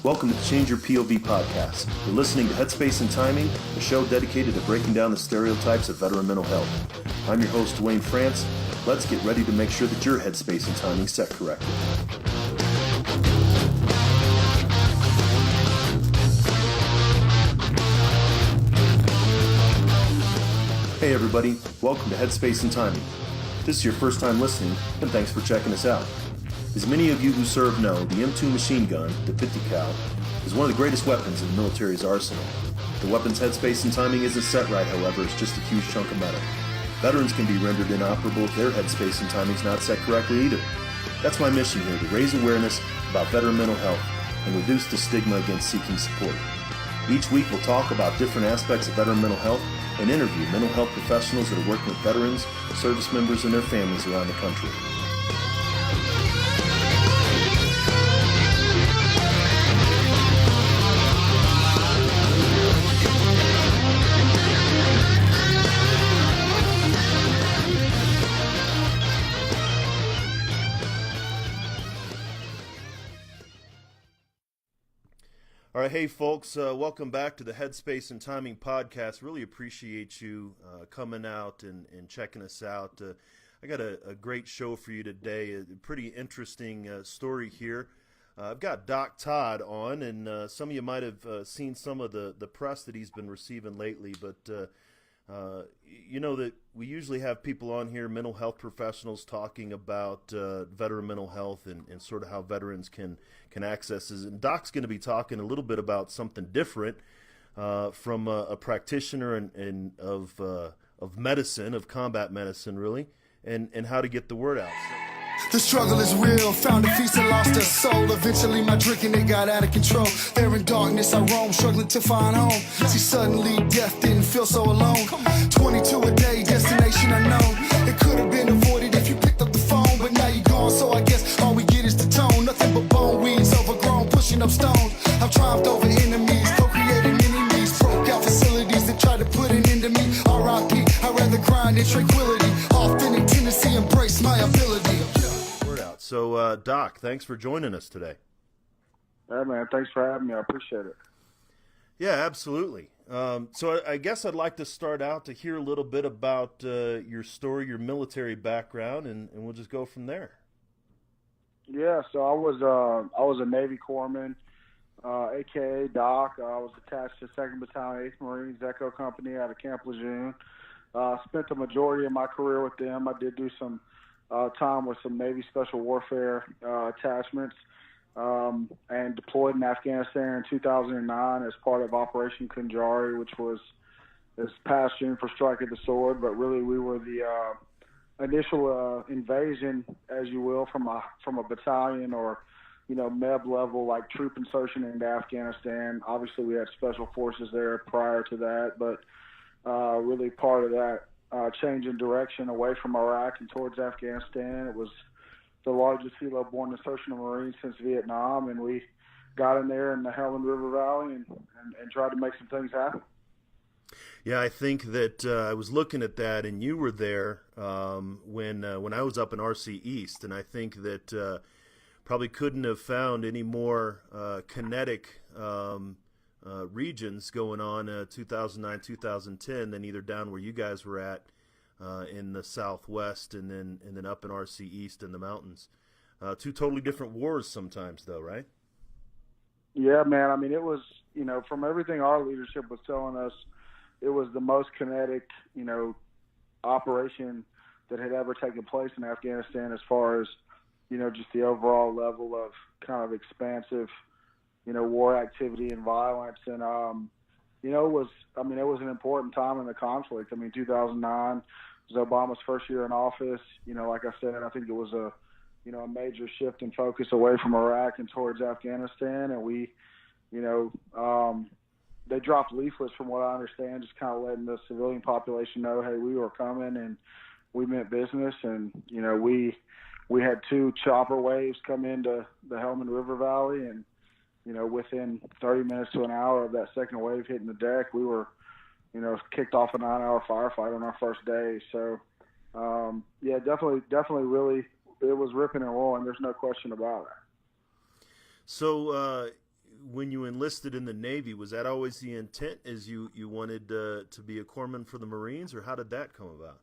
Welcome to Change Your POV podcast. You're listening to Headspace and Timing, a show dedicated to breaking down the stereotypes of veteran mental health. I'm your host, Dwayne France. Let's get ready to make sure that your headspace and timing set correctly. Hey everybody, welcome to Headspace and Timing. If this is your first time listening, then thanks for checking us out. As many of you who serve know, the M2 machine gun, the 50 cal, is one of the greatest weapons in the military's arsenal. The weapon's headspace and timing isn't set right, however, it's just a huge chunk of metal. Veterans can be rendered inoperable if their headspace and timing's not set correctly either. That's my mission here, to raise awareness about veteran mental health and reduce the stigma against seeking support. Each week we'll talk about different aspects of veteran mental health and interview mental health professionals that are working with veterans, service members, and their families around the country. All right, hey folks, welcome back to the Headspace and Timing podcast. Really appreciate you coming out and checking us out. I got a great show for you today, a pretty interesting story here. I've got Doc Todd on, and some of you might have seen some of the press that he's been receiving lately, but you know that we usually have people on here, mental health professionals, talking about veteran mental health and sort of how veterans can access it. And Doc's going to be talking a little bit about something different from a practitioner and of medicine, of combat medicine, really, and how to get the word out. The struggle is real, found a feast and lost a soul. Eventually my drinking, it got out of control. There in darkness I roam, struggling to find home. See, suddenly death didn't feel so alone. 22 a day, destination unknown. It could have been avoided if you picked up the phone, but now you're gone, so I guess all we get is the tone. Nothing but bone weeds, overgrown, pushing up stones. I've triumphed over enemies, co-created enemies, broke out facilities that tried to put an end to me. R.I.P. I'd rather grind in tranquility. Authentic tendency, embrace my ability. So, Doc, thanks for joining us today. Yeah, man, thanks for having me. I appreciate it. Yeah, absolutely. So I guess I'd like to start out to hear a little bit about your story, your military background, and we'll just go from there. Yeah, so I was a Navy corpsman, a.k.a. Doc. I was attached to 2nd Battalion, 8th Marines Echo Company out of Camp Lejeune. Spent the majority of my career with them. I did do some time with some Navy Special Warfare attachments, and deployed in Afghanistan in 2009 as part of Operation Kunjari, which was this past June for Strike at the Sword. But really, we were the initial invasion, as you will, from a battalion or MEB level, like troop insertion into Afghanistan. Obviously, we had special forces there prior to that, but really part of that change in direction away from Iraq and towards Afghanistan. It was the largest helo-borne insertion of Marines since Vietnam, and we got in there in the Helmand River Valley and tried to make some things happen. Yeah, I think that I was looking at that, and you were there when I was up in RC East, and I think that probably couldn't have found any more kinetic regions going on 2009, 2010 than either down where you guys were at in the Southwest and then up in RC East in the mountains. Two totally different wars sometimes, though, right? Yeah, man. I mean, it was, from everything our leadership was telling us, it was the most kinetic, operation that had ever taken place in Afghanistan as far as, just the overall level of kind of expansive war activity and violence. And, it was an important time in the conflict. I mean, 2009 was Obama's first year in office. Like I said, I think it was a major shift in focus away from Iraq and towards Afghanistan. And we, they dropped leaflets, from what I understand, just kind of letting the civilian population know, hey, we were coming and we meant business. And, we had 2 chopper waves come into the Helmand River Valley, and within 30 minutes to an hour of that second wave hitting the deck, we were, kicked off a 9-hour firefight on our first day. So, yeah, definitely really, it was ripping and rolling. There's no question about it. So when you enlisted in the Navy, was that always the intent? Is you wanted to be a corpsman for the Marines, or how did that come about?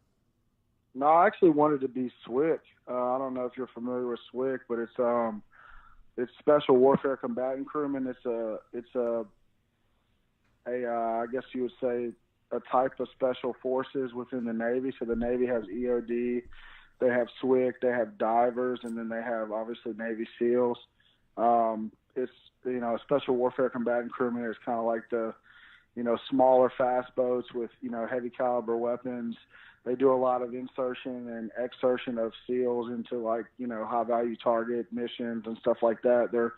No, I actually wanted to be SWCC. I don't know if you're familiar with SWCC, but it's Special Warfare Combatant Crewman. It's a I guess you would say a type of special forces within the Navy. So the Navy has EOD, they have SWCC, they have divers, and then they have obviously Navy SEALs. It's, a Special Warfare Combatant Crewman is kind of like the, smaller fast boats with, heavy caliber weapons. They do a lot of insertion and exertion of SEALs into high value target missions and stuff like that. They're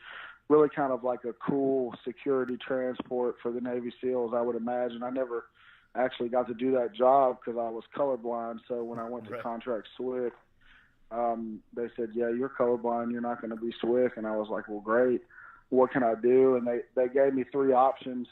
really kind of like a cool security transport for the Navy SEALs, I would imagine. I never actually got to do that job because I was colorblind. So when I went to contract SWCC, they said, yeah, you're colorblind, you're not going to be SWCC. And I was like, well, great. What can I do? And they gave me 3 options.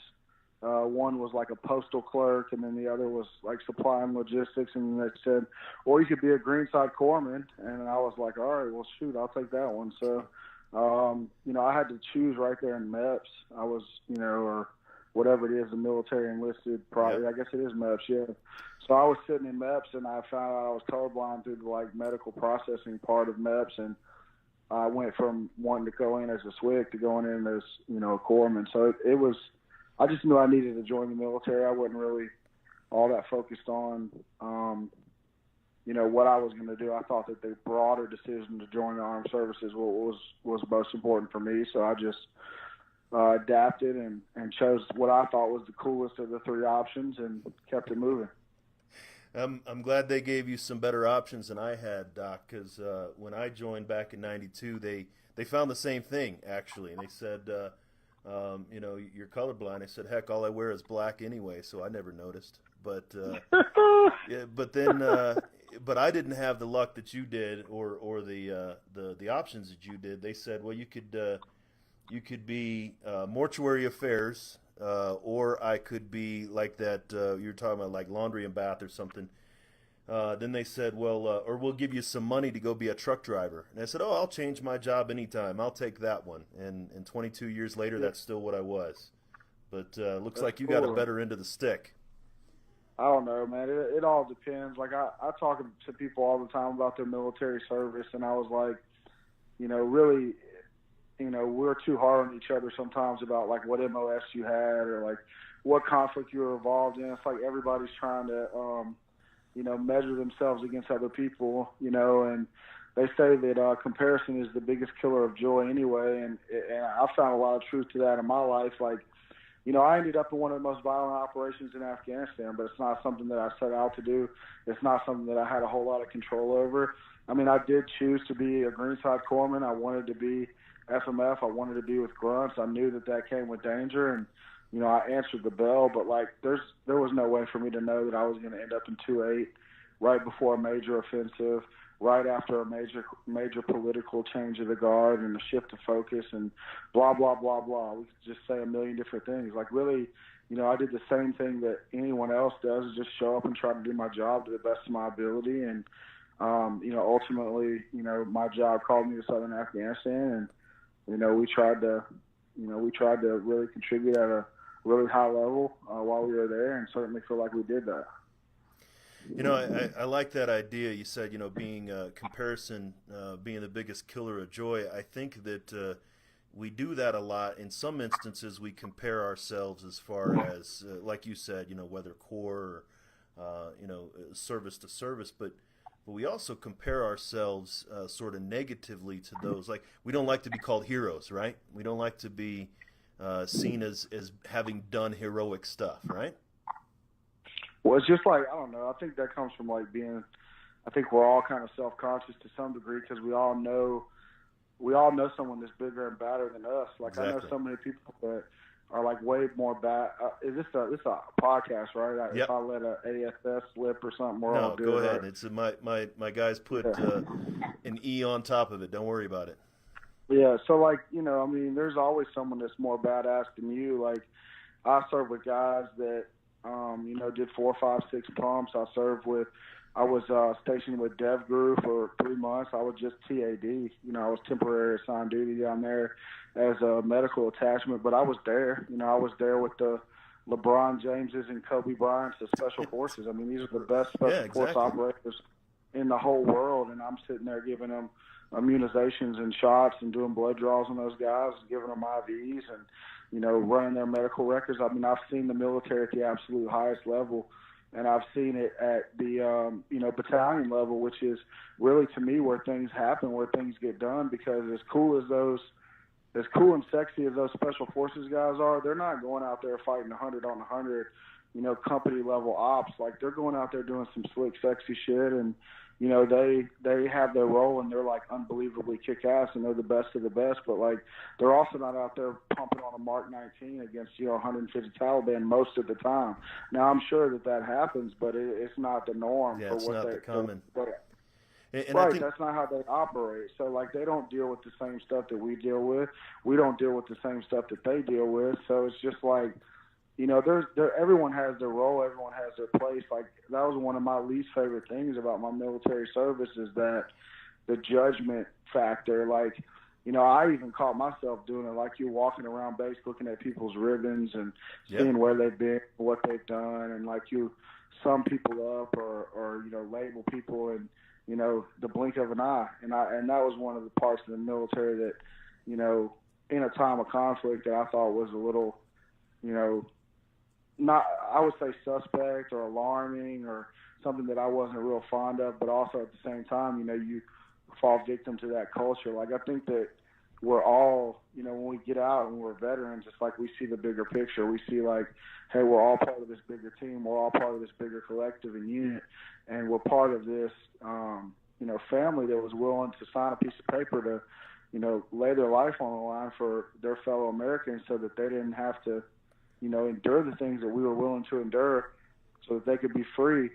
One was like a postal clerk, and then the other was like supply and logistics. And they said, or you could be a greenside corpsman. And I was like, all right, well, shoot, I'll take that one. So, I had to choose right there in MEPS. I was, or whatever it is, the military enlisted, probably, yeah. I guess it is MEPS, yeah. So I was sitting in MEPS, and I found out I was colorblind through the medical processing part of MEPS, and I went from wanting to go in as a SWCC to going in as, a corpsman. So it was, I just knew I needed to join the military. I wasn't really all that focused on, what I was going to do. I thought that the broader decision to join the armed services was most important for me. So I just adapted and chose what I thought was the coolest of the 3 options and kept it moving. I'm glad they gave you some better options than I had, Doc, because when I joined back in '92, they found the same thing, actually. And they said, you're colorblind. I said, heck, all I wear is black anyway, so I never noticed. But yeah, but I didn't have the luck that you did, or the options that you did. They said, well, you could be mortuary affairs, or I could be like that. You were talking about like laundry and bath or something. Then they said, well, or we'll give you some money to go be a truck driver. And I said, oh, I'll change my job anytime. I'll take that one. And 22 years later, that's still what I was. But looks like you got a better end of the stick. I don't know, man. It all depends. Like I talk to people all the time about their military service, and I was like, really, we're too hard on each other sometimes about like what MOS you had or like what conflict you were involved in. It's like everybody's trying to, measure themselves against other people, and they say that comparison is the biggest killer of joy anyway. And I found a lot of truth to that in my life. Like, I ended up in one of the most violent operations in Afghanistan, but it's not something that I set out to do. It's not something that I had a whole lot of control over. I mean, I did choose to be a greenside corpsman. I wanted to be FMF. I wanted to be with grunts. I knew that came with danger, and I answered the bell. But like, there was no way for me to know that I was going to end up in 2-8 right before a major offensive, right after a major political change of the guard and a shift of focus and blah blah blah blah. We could just say a million different things. Like really, I did the same thing that anyone else does, is just show up and try to do my job to the best of my ability. And ultimately, my job called me to Southern Afghanistan, and we tried to really contribute at a really high level while we were there, and certainly feel like we did that. I like that idea. You said, being comparison, being the biggest killer of joy. I think that we do that a lot. In some instances, we compare ourselves as far as, like you said, whether corps or, service to service, but we also compare ourselves sort of negatively to those. Like, we don't like to be called heroes, right? We don't like to be seen as having done heroic stuff, right? Well, it's just like, I don't know, I think that comes from like I think we're all kind of self-conscious to some degree, because we all know someone that's bigger and badder than us. Like, exactly. I know so many people that are like way more bad. This a podcast, right? Yep. If I let a ASS slip or something, we're all good. No, go ahead. Right? It's my guys put an E on top of it. Don't worry about it. Yeah, so like, there's always someone that's more badass than you. Like, I serve with guys that, did 4, 5, 6 pumps. I served with I was stationed with Dev Group for 3 months. I was just TAD. You know, I was temporary assigned duty down there as a medical attachment, but I was there. You know, I was there with the LeBron Jameses and Kobe Bryants of Special Forces. I mean, these are the best Special Force operators in the whole world, and I'm sitting there giving them immunizations and shots and doing blood draws on those guys and giving them IVs and, you know, running their medical records. I mean, I've seen the military at the absolute highest level, and I've seen it at the, you know, battalion level, which is really, to me, where things happen, where things get done, because as cool and sexy as those Special Forces guys are, they're not going out there fighting 100 on 100, you know, company level ops. Like, they're going out there doing some slick, sexy shit, and, you know, they have their role, and they're, like, unbelievably kick-ass, and they're the best of the best, but, like, they're also not out there pumping on a Mark 19 against, you know, 150 Taliban most of the time. Now, I'm sure that happens, but it's not the norm. Yeah, for it's what not they, the common. And I right, think, that's not how they operate. So, like, they don't deal with the same stuff that we deal with. We don't deal with the same stuff that they deal with. So it's just like, you know, everyone has their role, everyone has their place. Like, that was one of my least favorite things about my military service, is that the judgment factor. Like, you know, I even caught myself doing it. Like, you're walking around base looking at people's ribbons and seeing where they've been, what they've done, and, like, you sum people up or you know, label people in, you know, the blink of an eye. And that was one of the parts of the military that, you know, in a time of conflict, that I thought was a little, you know, not, I would say, suspect or alarming, or something that I wasn't real fond of, but also at the same time, you know, you fall victim to that culture. Like, I think that we're all, you know, when we get out and we're veterans, it's like we see the bigger picture. We see, like, hey, we're all part of this bigger team. We're all part of this bigger collective and unit, and we're part of this, you know, family that was willing to sign a piece of paper to, you know, lay their life on the line for their fellow Americans, so that they didn't have to, you know, endure the things that we were willing to endure, so that they could be free.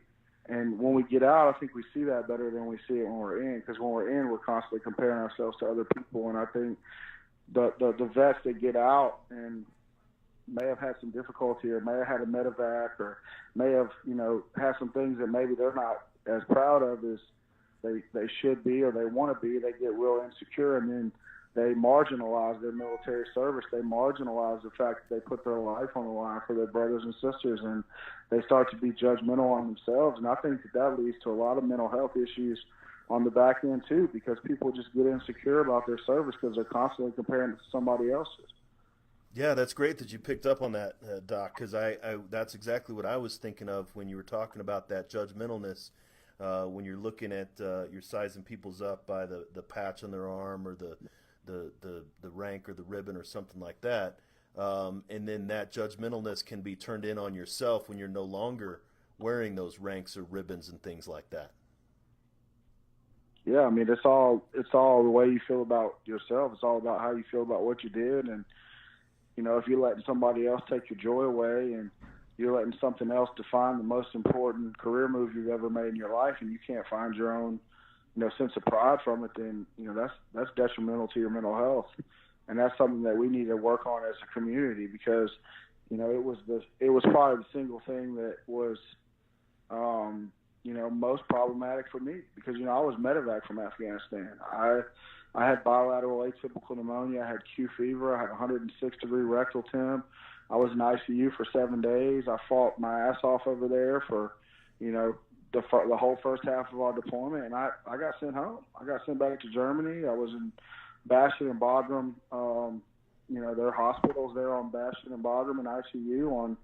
And when we get out, I think we see that better than we see it when we're in, because when we're in, we're constantly comparing ourselves to other people. And I think the vets that get out and may have had some difficulty, or may have had a medevac, or may have, you know, had some things that maybe they're not as proud of as they should be, or they want to be, they get real insecure, and then they marginalize their military service. They marginalize the fact that they put their life on the line for their brothers and sisters, and they start to be judgmental on themselves. And I think that leads to a lot of mental health issues on the back end too, because people just get insecure about their service because they're constantly comparing it to somebody else's. Yeah, that's great that you picked up on that, Doc, because I that's exactly what I was thinking of when you were talking about that judgmentalness. When you're looking at you're sizing people's up by the patch on their arm, or the rank or the ribbon or something like that, and then that judgmentalness can be turned in on yourself when you're no longer wearing those ranks or ribbons and things like that. Yeah, I mean, it's all the way you feel about yourself. It's all about how you feel about what you did. And, you know, if you're letting somebody else take your joy away, and you're letting something else define the most important career move you've ever made in your life, and you can't find your own, you know, sense of pride from it, then, you know, that's detrimental to your mental health. And that's something that we need to work on as a community, because, you know, it was probably the single thing that was, you know, most problematic for me, because, you know, I was medevac from Afghanistan. I had bilateral atypical pneumonia. I had Q fever. I had 106-degree rectal temp. I was in ICU for 7 days. I fought my ass off over there for, you know, the whole first half of our deployment, and I got sent home. I got sent back to Germany. I was in Bastion and Bagram. You know, there are hospitals there on Bastion and Bagram in ICU on,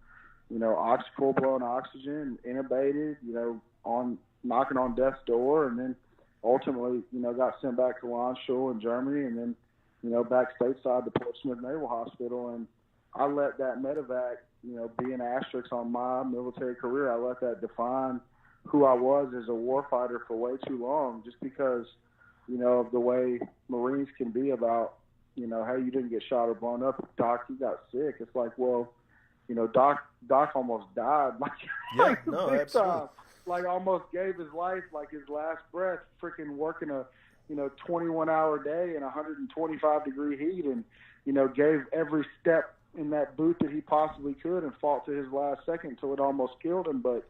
you know, full-blown oxygen, intubated, you know, on knocking on death's door, and then ultimately, you know, got sent back to Landstuhl in Germany, and then, you know, back stateside to Portsmouth Naval Hospital. And I let that medevac, you know, be an asterisk on my military career. I let that define who I was as a warfighter for way too long, just because, you know, of the way Marines can be about, you know, hey, you didn't get shot or blown up. Doc, you got sick. It's like, well, you know, Doc almost died. Like, yeah, no, absolutely. Time. Like, almost gave his life, like his last breath, freaking working a, you know, 21-hour day in 125-degree heat, and, you know, gave every step in that boot that he possibly could, and fought to his last second until it almost killed him. But,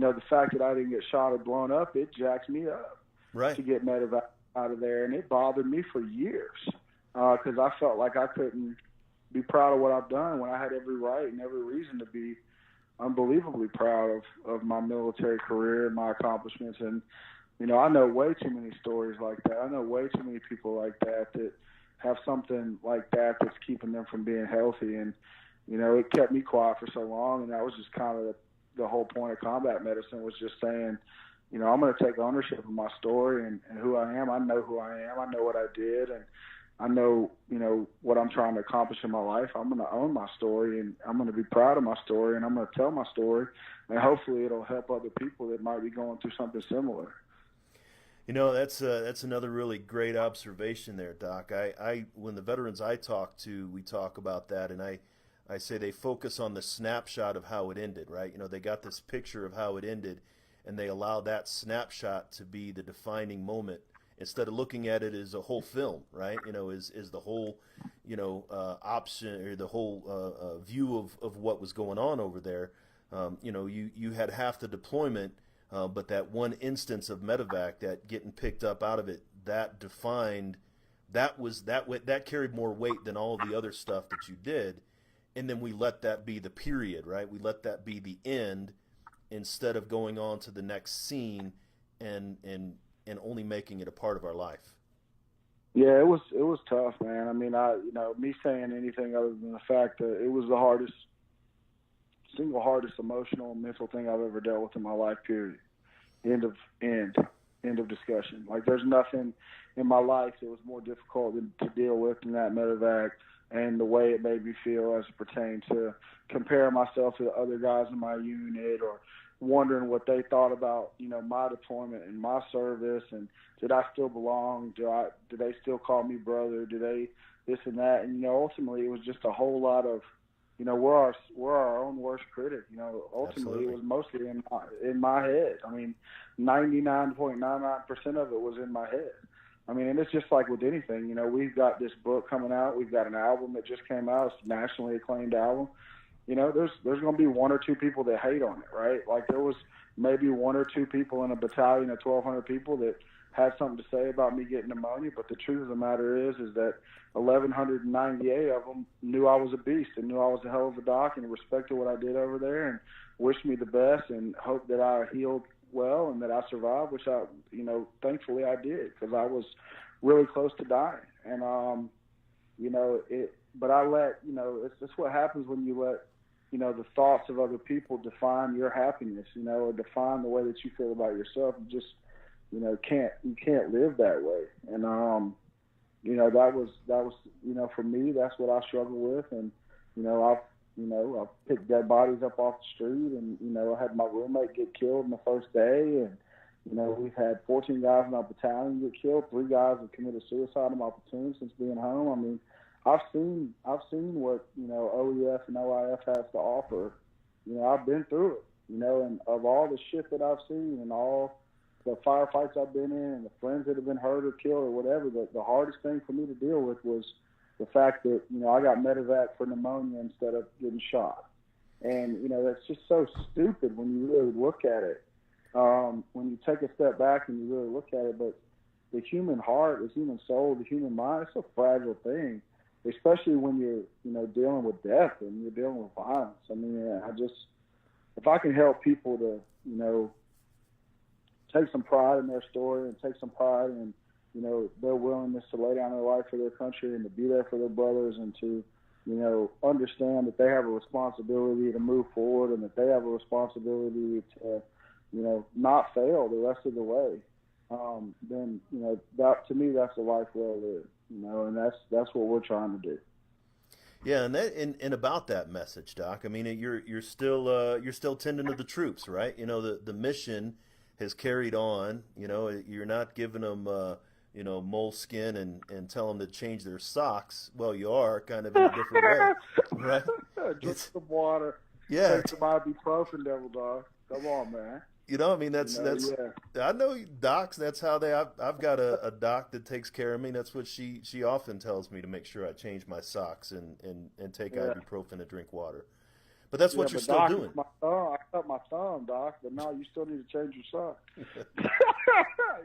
the fact that I didn't get shot or blown up, it jacks me up Right. to get medevac out of there. And it bothered me for years because I felt like I couldn't be proud of what I've done when I had every right and every reason to be unbelievably proud of my military career and my accomplishments. And, I know way too many stories like that. I know way too many people like that have something like that that's keeping them from being healthy. And, it kept me quiet for so long. And that was just kind of the whole point of combat medicine, was just saying, I'm going to take ownership of my story and who I am. I know who I am. I know what I did. And I know, what I'm trying to accomplish in my life. I'm going to own my story, and I'm going to be proud of my story, and I'm going to tell my story, and hopefully it'll help other people that might be going through something similar. That's another really great observation there, Doc. I when the veterans I talk to, we talk about that, and I say they focus on the snapshot of how it ended, right? They got this picture of how it ended, and they allow that snapshot to be the defining moment instead of looking at it as a whole film, right? Is the whole, option, or the whole view of what was going on over there. You had half the deployment, but that one instance of medevac, that getting picked up out of it, that defined, that carried more weight than all the other stuff that you did. And then we let that be the period, right? We let that be the end instead of going on to the next scene and only making it a part of our life. Yeah, it was tough, man. I mean, me saying anything other than the fact that it was the single hardest emotional and mental thing I've ever dealt with in my life, period. End of discussion. Like, there's nothing in my life that was more difficult to deal with than that medevac, and the way it made me feel as it pertained to comparing myself to the other guys in my unit, or wondering what they thought about, my deployment and my service, and did I still belong? Do they still call me brother? Do they this and that? And, ultimately it was just a whole lot of, we're our own worst critic. Ultimately Absolutely. It was mostly in my head. I mean, 99.99% of it was in my head. I mean, and it's just like with anything, we've got this book coming out. We've got an album that just came out. It's a nationally acclaimed album. There's going to be one or two people that hate on it, right? Like, there was maybe one or two people in a battalion of 1,200 people that had something to say about me getting pneumonia, but the truth of the matter is that 1,198 of them knew I was a beast and knew I was a hell of a doc and respected what I did over there and wished me the best and hoped that I healed well and that I survived, which I, thankfully I did, because I was really close to dying. And, but I let, it's what happens when you let, the thoughts of other people define your happiness, or define the way that you feel about yourself. You just, you can't live that way. And, that was, for me, that's what I struggle with. And, I picked dead bodies up off the street, and, I had my roommate get killed in the first day. And, we've had 14 guys in our battalion get killed. 3 guys have committed suicide in my platoon since being home. I mean, I've seen what, OEF and OIF has to offer. I've been through it, and of all the shit that I've seen and all the firefights I've been in and the friends that have been hurt or killed or whatever, the hardest thing for me to deal with was the fact that, I got medevac for pneumonia instead of getting shot. And, that's just so stupid when you really look at it. When you take a step back and you really look at it, but the human heart, the human soul, the human mind, it's a fragile thing, especially when you're, dealing with death and you're dealing with violence. I mean, if I can help people to, take some pride in their story and take some pride in, their willingness to lay down their life for their country and to be there for their brothers and to, understand that they have a responsibility to move forward and that they have a responsibility to, not fail the rest of the way, then, that, to me, that's a life well lived, and that's what we're trying to do. Yeah, and about that message, Doc. I mean, you're still tending to the troops, right? The mission has carried on. You're not giving them moleskin and tell them to change their socks. Well, you are, kind of in a different way, right? Drink some water. Yeah. Take some ibuprofen, devil dog. Come on, man. That's I know docs. That's how I've got a doc that takes care of me. That's what she often tells me, to make sure I change my socks and take ibuprofen and drink water. But that's what you're still Doc, doing. I cut my thumb, Doc, but no, you still need to change your sock.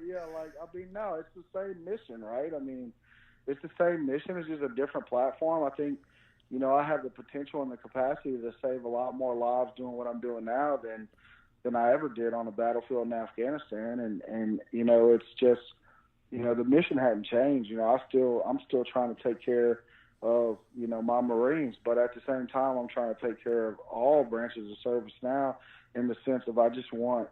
Yeah, like, I mean, no, it's the same mission, right? I mean, it's the same mission. It's just a different platform. I think, you know, I have the potential and the capacity to save a lot more lives doing what I'm doing now than I ever did on the battlefield in Afghanistan. And you know, it's just, you know, the mission hadn't changed. You know, I'm still trying to take care of, you know, my Marines, but at the same time, I'm trying to take care of all branches of service now, in the sense of,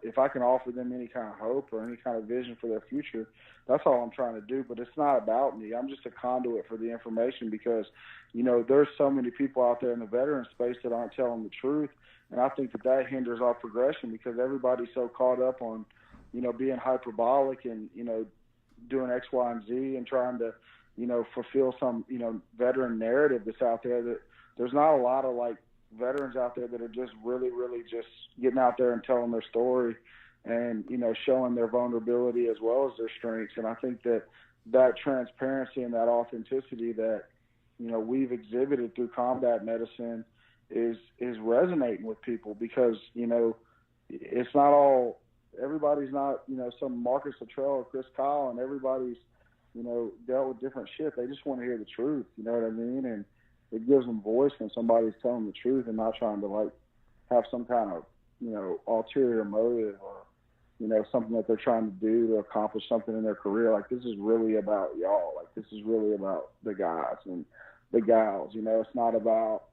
if I can offer them any kind of hope or any kind of vision for their future, that's all I'm trying to do. But it's not about me. I'm just a conduit for the information, because, you know, there's so many people out there in the veteran space that aren't telling the truth. And I think that hinders our progression, because everybody's so caught up on, you know, being hyperbolic and, you know, doing X, Y, and Z and trying to, you know, fulfill some, you know, veteran narrative that's out there, that there's not a lot of, like, veterans out there that are just really, really just getting out there and telling their story and, you know, showing their vulnerability as well as their strengths. And I think that transparency and that authenticity that, you know, we've exhibited through combat medicine is resonating with people, because, you know, it's not all, everybody's not, you know, some Marcus Luttrell or Chris Kyle, and everybody's, you know, dealt with different shit. They just want to hear the truth, you know what I mean? And it gives them voice when somebody's telling the truth and not trying to, like, have some kind of, you know, ulterior motive or, you know, something that they're trying to do to accomplish something in their career. Like, this is really about y'all. Like, this is really about the guys and the gals. You know, it's not about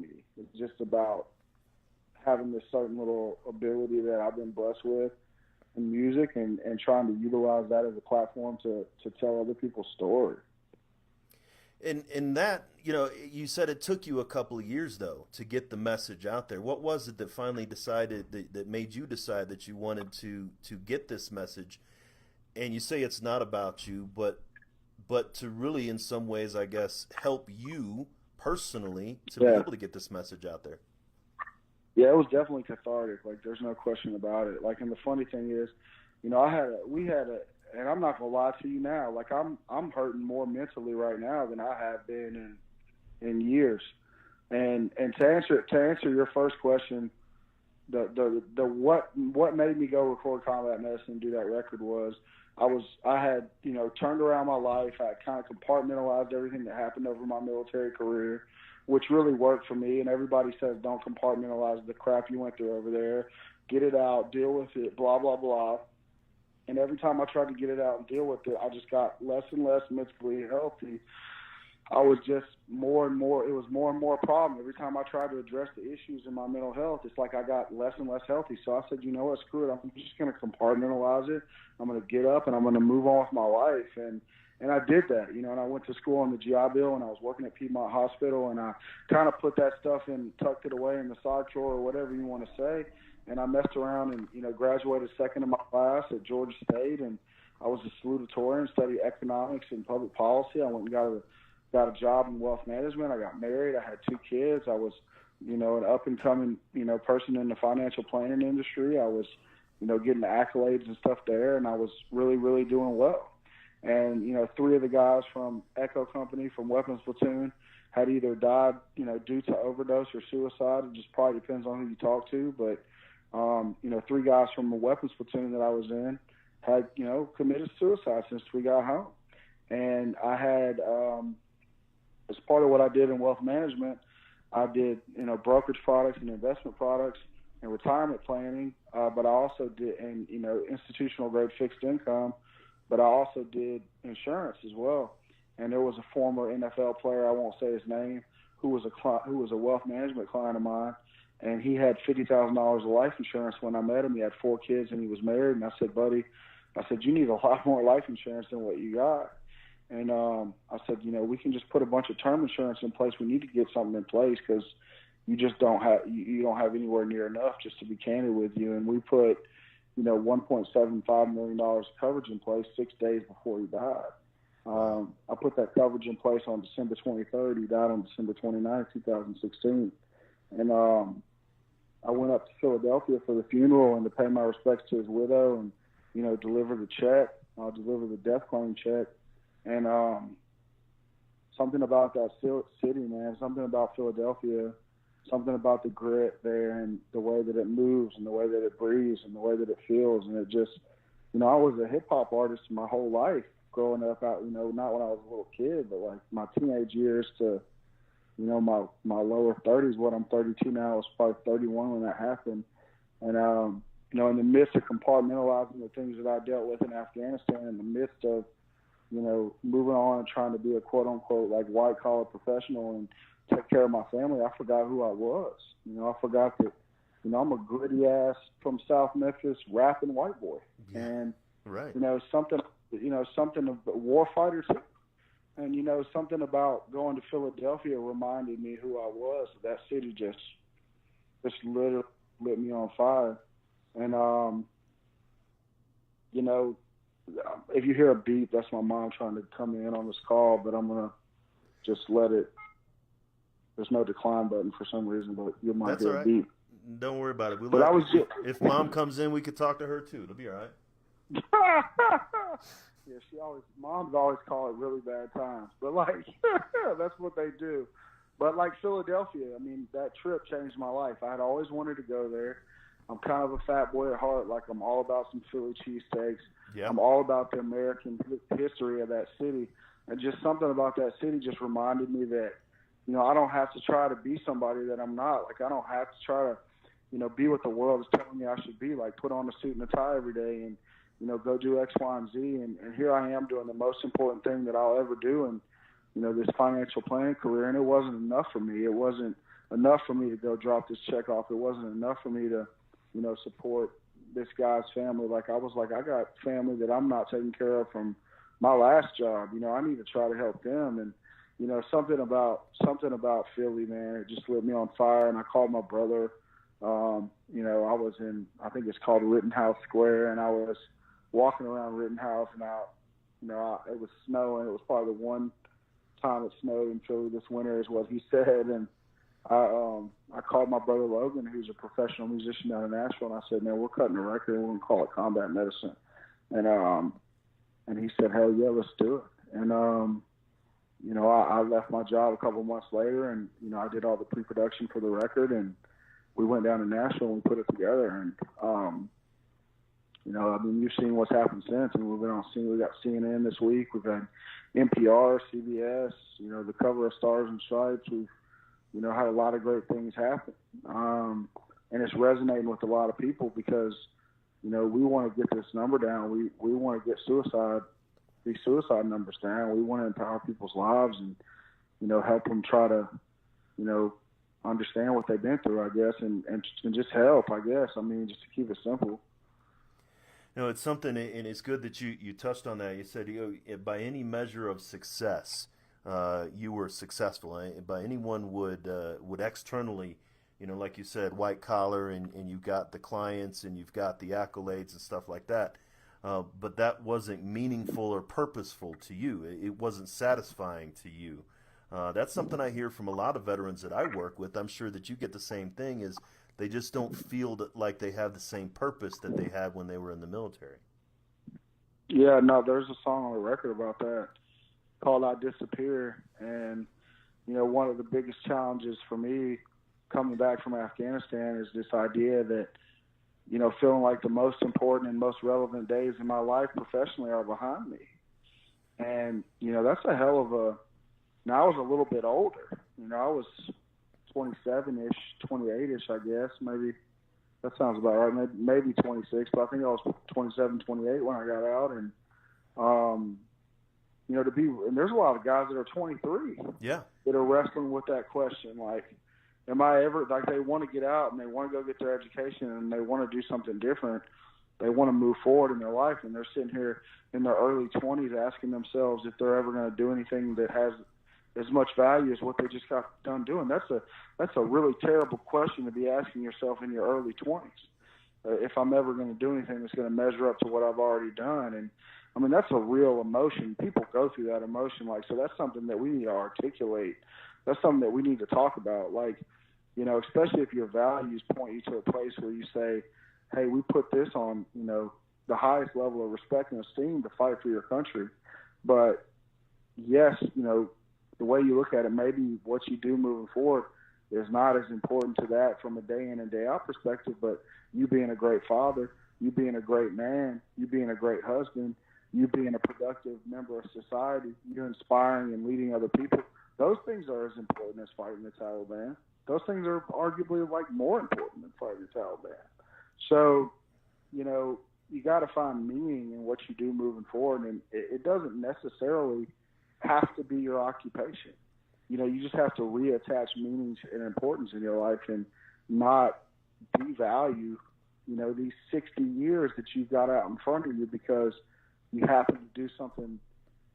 me. It's just about having this certain little ability that I've been blessed with in music, and trying to utilize that as a platform to tell other people's story. And that, you know, you said it took you a couple of years, though, to get the message out there. What was it that finally that made you decide that you wanted to get this message? And you say it's not about you, but to really, in some ways, I guess, help you personally to be able to get this message out there. Yeah, it was definitely cathartic. Like, there's no question about it. Like, and the funny thing is, you know, and I'm not gonna lie to you now, like, I'm hurting more mentally right now than I have been in years. And to answer your first question, what made me go record combat medicine and do that record was, I had, you know, turned around my life. I had kind of compartmentalized everything that happened over my military career, which really worked for me. And everybody says, don't compartmentalize the crap you went through over there. Get it out, deal with it, blah, blah, blah. And every time I tried to get it out and deal with it, I just got less and less mentally healthy. I was just it was more and more a problem. Every time I tried to address the issues in my mental health, it's like I got less and less healthy. So I said, you know what, screw it. I'm just going to compartmentalize it. I'm going to get up and I'm going to move on with my life. And I did that, you know, and I went to school on the GI Bill, and I was working at Piedmont Hospital, and I kind of put that stuff in, tucked it away in the side drawer or whatever you want to say. And I messed around and, you know, graduated second in my class at Georgia State, and I was a salutatorian, studied economics and public policy. I went and got a job in wealth management. I got married. I had 2 kids. I was, you know, an up-and-coming, you know, person in the financial planning industry. I was, you know, getting the accolades and stuff there, and I was really, really doing well. And, you know, 3 of the guys from Echo Company, from Weapons Platoon, had either died, you know, due to overdose or suicide. It just probably depends on who you talk to. But, you know, 3 guys from the Weapons Platoon that I was in had, you know, committed suicide since we got home. And I had, as part of what I did in wealth management, I did, you know, brokerage products and investment products and retirement planning. But I also did, and, you know, institutional grade fixed income. But I also did insurance as well. And there was a former NFL player, I won't say his name, who was a wealth management client of mine, and he had $50,000 of life insurance when I met him. He had 4 kids and he was married. And I said, buddy, you need a lot more life insurance than what you got. And I said, you know, we can just put a bunch of term insurance in place. We need to get something in place because you just don't have anywhere near enough, just to be candid with you. And we put, you know, $1.75 million of coverage in place 6 days before he died. I put that coverage in place on December 23rd. He died on December 29th, 2016. And I went up to Philadelphia for the funeral and to pay my respects to his widow and, you know, deliver the check, deliver the death claim check. And something about that city, man, something about Philadelphia something about the grit there and the way that it moves and the way that it breathes and the way that it feels. And it just, I was a hip hop artist my whole life growing up out, not when I was a little kid, but like my teenage years to, my lower 30s. What I'm 32 now, I was probably 31 when that happened. And, in the midst of compartmentalizing the things that I dealt with in Afghanistan, in the midst of, moving on and trying to be a quote unquote like white collar professional and take care of my family, I forgot who I was. I forgot that, I'm a gritty ass from South Memphis rapping white boy. Yeah. And, right. something of a war fighter too. And, something about going to Philadelphia reminded me who I was. That city just literally lit me on fire. And, if you hear a beep, that's my mom trying to come in on this call, but I'm going to just let it. There's no decline button for some reason, but you might That's hear all right. a beep. Don't worry about it. If Mom comes in, we could talk to her too. It'll be all right. Yeah, moms always call it really bad times, but like, that's what they do. But like Philadelphia, I mean, that trip changed my life. I had always wanted to go there. I'm kind of a fat boy at heart. Like, I'm all about some Philly cheesesteaks. Yeah. I'm all about the American history of that city. And just something about that city just reminded me that, I don't have to try to be somebody that I'm not. Like, I don't have to try to, be what the world is telling me I should be. Like, put on a suit and a tie every day and, go do X, Y, and Z. And here I am doing the most important thing that I'll ever do in, this financial planning career. And it wasn't enough for me. It wasn't enough for me to go drop this check off. It wasn't enough for me to, support this guy's family. Like, I was like, I got family that I'm not taking care of from my last job. I need to try to help them. And, something about Philly, man, it just lit me on fire. And I called my brother. I was in, I think it's called Rittenhouse Square, and I was walking around Rittenhouse, and it was snowing. It was probably the one time it snowed in Philly this winter, is what he said. And I called my brother Logan, who's a professional musician down in Nashville, and I said, man, we're cutting a record, and we're going to call it Combat Medicine. And he said, hell yeah, let's do it. And, I left my job a couple months later, and, I did all the pre-production for the record, and we went down to Nashville and we put it together. And, you've seen what's happened since. And we got CNN this week. We've had NPR, CBS, the cover of Stars and Stripes. We've, had a lot of great things happen. And it's resonating with a lot of people because, we want to get this number down. We want to get these suicide numbers down. We want to empower people's lives and, help them try to, understand what they've been through, I guess, and just help, I guess. I mean, just to keep it simple. It's something, and it's good that you touched on that. You said, by any measure of success, you were successful. By anyone would externally, like you said, white collar, and you've got the clients and you've got the accolades and stuff like that. But that wasn't meaningful or purposeful to you. It wasn't satisfying to you. That's something I hear from a lot of veterans that I work with. I'm sure that you get the same thing, is they just don't feel like they have the same purpose that they had when they were in the military. Yeah, no, there's a song on the record about that called I Disappear. And, one of the biggest challenges for me coming back from Afghanistan is this idea that, feeling like the most important and most relevant days in my life professionally are behind me. And, that's a hell of a, now I was a little bit older, I was 27-ish, 28-ish, I guess, maybe. That sounds about right. Maybe 26, but I think I was 27, 28 when I got out. And, and there's a lot of guys that are 23 that are wrestling with that question. Like, am I ever, like, they want to get out and they want to go get their education and they want to do something different. They want to move forward in their life, and they're sitting here in their early 20s asking themselves if they're ever going to do anything that has as much value as what they just got done doing. That's a really terrible question to be asking yourself in your early 20s. If I'm ever going to do anything that's going to measure up to what I've already done. And I mean, that's a real emotion. People go through that emotion. Like, so that's something that we need to articulate. That's something that we need to talk about. Like, especially if your values point you to a place where you say, hey, we put this on, the highest level of respect and esteem to fight for your country. But yes, the way you look at it, maybe what you do moving forward is not as important to that from a day in and day out perspective, but you being a great father, you being a great man, you being a great husband, you being a productive member of society, you inspiring and leading other people, those things are as important as fighting the Taliban. Those things are arguably like more important than fighting the Taliban. So, you know, you got to find meaning in what you do moving forward, and it doesn't necessarily have to be your occupation. You know, you just have to reattach meanings and importance in your life and not devalue, you know, these 60 years that you've got out in front of you because you happen to do something,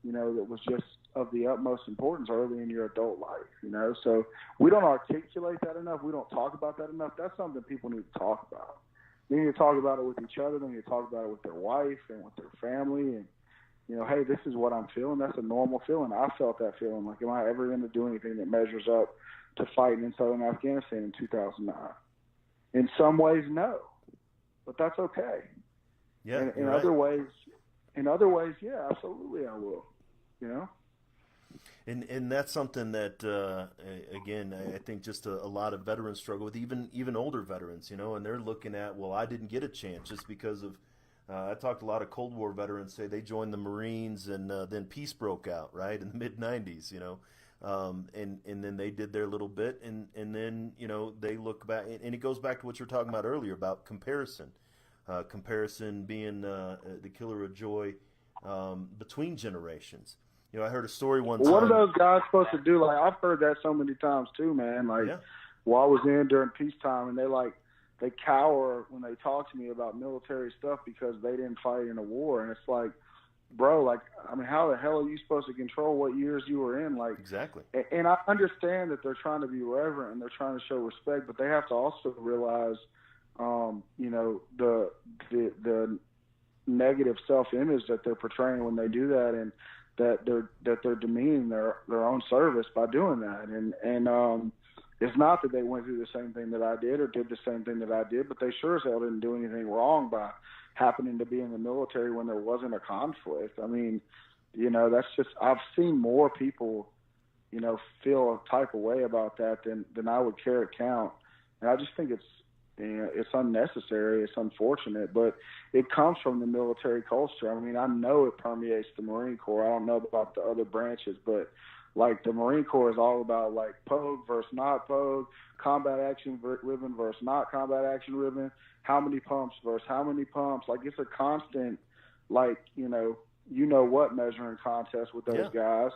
you know, that was just of the utmost importance early in your adult life, you know. So we don't articulate that enough. We don't talk about that enough. That's something people need to talk about. They need to talk about it with each other. They need to talk about it with their wife and with their family. And, you know, hey, this is what I'm feeling. That's a normal feeling. I felt that feeling. Like, am I ever going to do anything that measures up to fighting in southern Afghanistan in 2009? In some ways, no. But that's okay. Yeah. And in other ways, yeah, absolutely I will. You know? And that's something that, again, I think just a lot of veterans struggle with, even older veterans, you know, and they're looking at, well, I didn't get a chance just because of, I talked to a lot of Cold War veterans say they joined the Marines and then peace broke out, right, in the mid-'90s, you know, and then they did their little bit, and then, you know, they look back, and it goes back to what you were talking about earlier about comparison being the killer of joy between generations. You know, I heard a story one time. What are those guys supposed to do? Like, I've heard that so many times too, man. Like, while I was in during peacetime, and they cower when they talk to me about military stuff because they didn't fight in a war. And it's like, bro, like, I mean, how the hell are you supposed to control what years you were in? Like, exactly. And I understand that they're trying to be reverent and they're trying to show respect, but they have to also realize, you know, the negative self-image that they're portraying when they do that, and that they're demeaning their own service by doing that. And it's not that they went through the same thing that I did or did the same thing that I did, but they sure as hell didn't do anything wrong by happening to be in the military when there wasn't a conflict. I mean, you know, that's just, I've seen more people, you know, feel a type of way about that than I would care to count. And I just think it's, you know, it's unnecessary. It's unfortunate, but it comes from the military culture. I mean, I know it permeates the Marine Corps. I don't know about the other branches, but like the Marine Corps is all about like POG versus not POG, combat action ribbon versus not combat action ribbon, how many pumps versus how many pumps. Like, it's a constant, like, you know what measuring contest with those guys.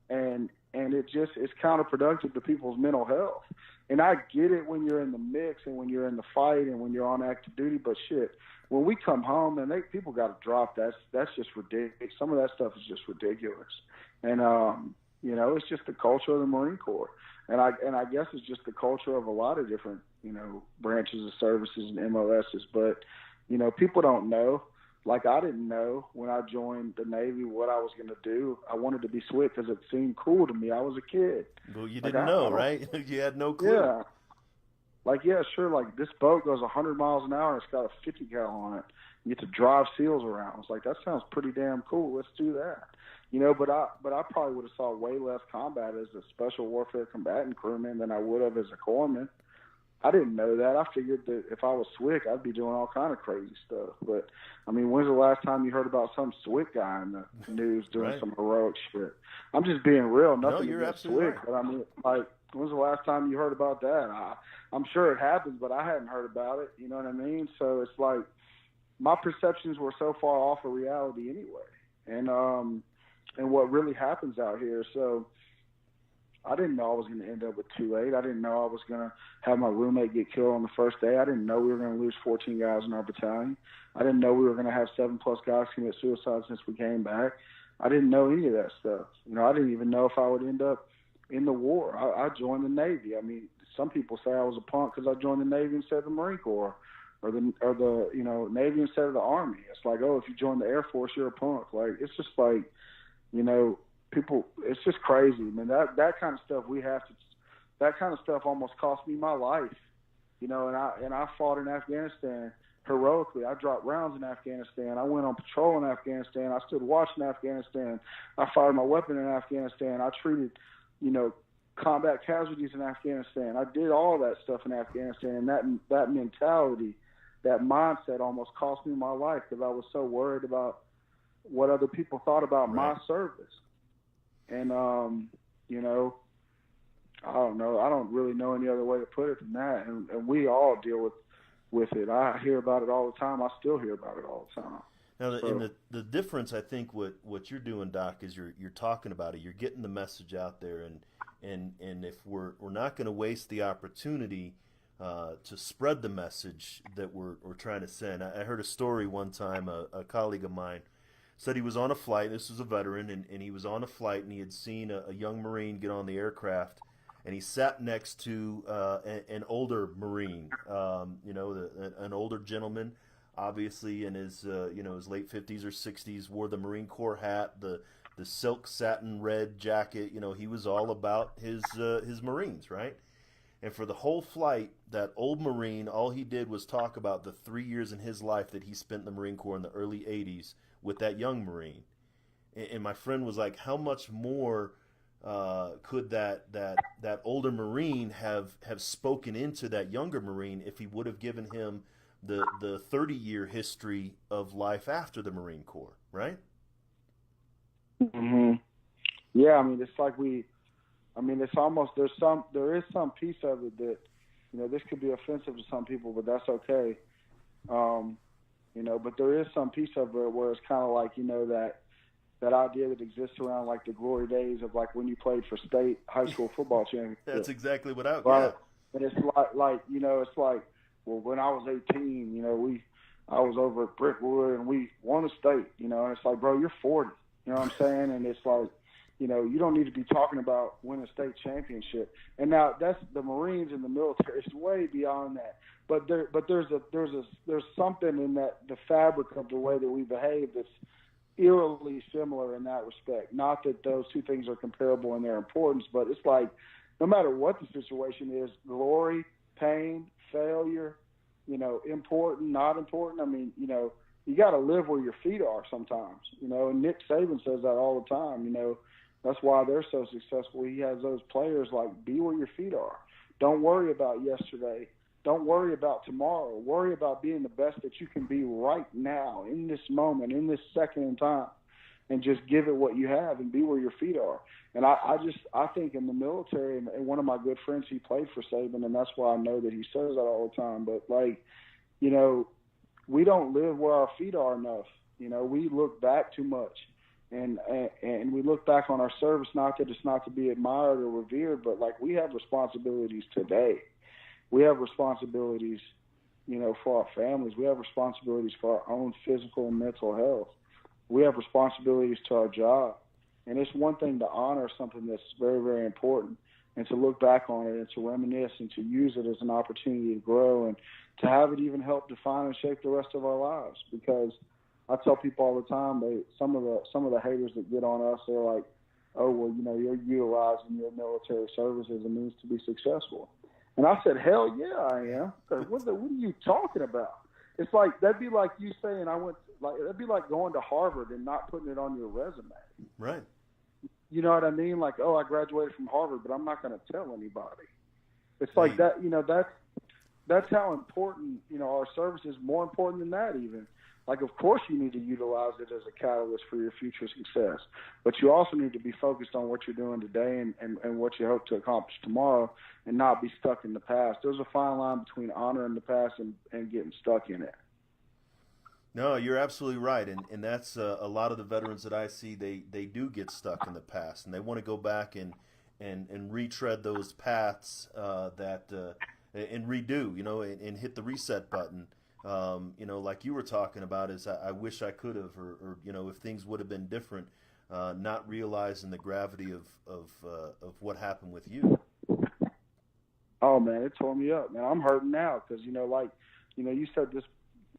And it's counterproductive to people's mental health. And I get it when you're in the mix and when you're in the fight and when you're on active duty, but shit, when we come home, and people got to drop that. That's just ridiculous. Some of that stuff is just ridiculous. And, you know, it's just the culture of the Marine Corps. And I guess it's just the culture of a lot of different, you know, branches of services and MOSs. But, you know, people don't know. Like, I didn't know when I joined the Navy what I was going to do. I wanted to be SWIC because it seemed cool to me. I was a kid. Well, you didn't know, right? You had no clue. Yeah. Like, yeah, sure, like, this boat goes 100 miles an hour and it's got a 50 cal on it. You get to drive SEALs around. It's like, that sounds pretty damn cool. Let's do that. You know, but I probably would have saw way less combat as a special warfare combatant crewman than I would have as a corpsman. I didn't know that. I figured that if I was SWIC, I'd be doing all kind of crazy stuff. But, I mean, when's the last time you heard about some SWIC guy in the news doing some heroic shit? I'm just being real. Nothing against SWIC. Right. But, I mean, like, when's the last time you heard about that? I'm sure it happens, but I hadn't heard about it. You know what I mean? So it's like my perceptions were so far off of reality anyway. And what really happens out here. So I didn't know I was going to end up with 2-8. I didn't know I was going to have my roommate get killed on the first day. I didn't know we were going to lose 14 guys in our battalion. I didn't know we were going to have 7+ guys commit suicide since we came back. I didn't know any of that stuff. You know, I didn't even know if I would end up in the war. I joined the Navy. I mean, some people say I was a punk because I joined the Navy instead of the Marine Corps, or the you know, Navy instead of the Army. It's like, oh, if you join the Air Force, you're a punk. Like, it's just like, you know, people, it's just crazy. I mean, that kind of stuff that kind of stuff almost cost me my life, you know, and I fought in Afghanistan heroically. I dropped rounds in Afghanistan. I went on patrol in Afghanistan. I stood watch in Afghanistan. I fired my weapon in Afghanistan. I treated, you know, combat casualties in Afghanistan. I did all that stuff in Afghanistan, and that mentality, that mindset almost cost me my life because I was so worried about what other people thought about my service. And, you know, I don't know. I don't really know any other way to put it than that. And we all deal with it. I hear about it all the time. I still hear about it all the time. Now, and the difference, I think, what you're doing, Doc, is you're talking about it. You're getting the message out there, and if we're not going to waste the opportunity to spread the message that we're trying to send. I heard a story one time. A colleague of mine said he was on a flight. This was a veteran, and he was on a flight, and he had seen a young Marine get on the aircraft, and he sat next to an older Marine, an older gentleman, obviously in his his late 50s or 60s, wore the Marine Corps hat, the silk satin red jacket. You know, he was all about his Marines, right? And for the whole flight, that old Marine, all he did was talk about the 3 years in his life that he spent in the Marine Corps in the early 80s with that young Marine. And my friend was like, how much more could that older Marine have spoken into that younger Marine if he would have given him the 30-year history of life after the Marine Corps, right? Mm-hmm. Yeah, I mean, it's like it's almost, there is some piece of it that, you know, this could be offensive to some people, but that's okay. But there is some piece of it where it's kind of like, you know, that idea that exists around like the glory days of like when you played for state high school football championship. That's exactly what I. Right. Yeah. And it's like you know, it's like, well, when I was 18, you know, I was over at Brickwood and we won a state, you know, and it's like, bro, you're 40, you know what I'm saying? And it's like, you know, you don't need to be talking about winning a state championship. And now that's the Marines and the military. It's way beyond that. But there's something in that, the fabric of the way that we behave that's eerily similar in that respect. Not that those two things are comparable in their importance, but it's like no matter what the situation is, glory, pain, failure, you know, important, not important. I mean, you know, you got to live where your feet are sometimes, you know, and Nick Saban says that all the time, you know. That's why they're so successful. He has those players like, be where your feet are. Don't worry about yesterday. Don't worry about tomorrow. Worry about being the best that you can be right now, in this moment, in this second in time, and just give it what you have and be where your feet are. And I think in the military, and one of my good friends, he played for Saban, and that's why I know that he says that all the time. But, like, you know, we don't live where our feet are enough. You know, we look back too much. And we look back on our service, not that it's not to be admired or revered, but like we have responsibilities today. We have responsibilities, you know, for our families. We have responsibilities for our own physical and mental health. We have responsibilities to our job. And it's one thing to honor something that's very, very important and to look back on it and to reminisce and to use it as an opportunity to grow and to have it even help define and shape the rest of our lives. Because I tell people all the time, some of the haters that get on us, they're like, oh, well, you know, you're utilizing your military service as a means to be successful. And I said, hell yeah, I am. What are you talking about? It's like, that'd be like you saying that'd be like going to Harvard and not putting it on your resume. Right. You know what I mean? Like, oh, I graduated from Harvard, but I'm not going to tell anybody. It's like that, you know, that's how important, you know, our service is, more important than that even. Like, of course you need to utilize it as a catalyst for your future success, but you also need to be focused on what you're doing today and what you hope to accomplish tomorrow and not be stuck in the past. There's a fine line between honoring the past and getting stuck in it. No, you're absolutely right, and that's a lot of the veterans that I see, they do get stuck in the past, and they want to go back and retread those paths and redo, you know, and hit the reset button. You know, like you were talking about, is I wish I could have, or you know, if things would have been different, not realizing the gravity of what happened with you. Oh man, it tore me up, man. I'm hurting now because, you know, like, you know, you said this,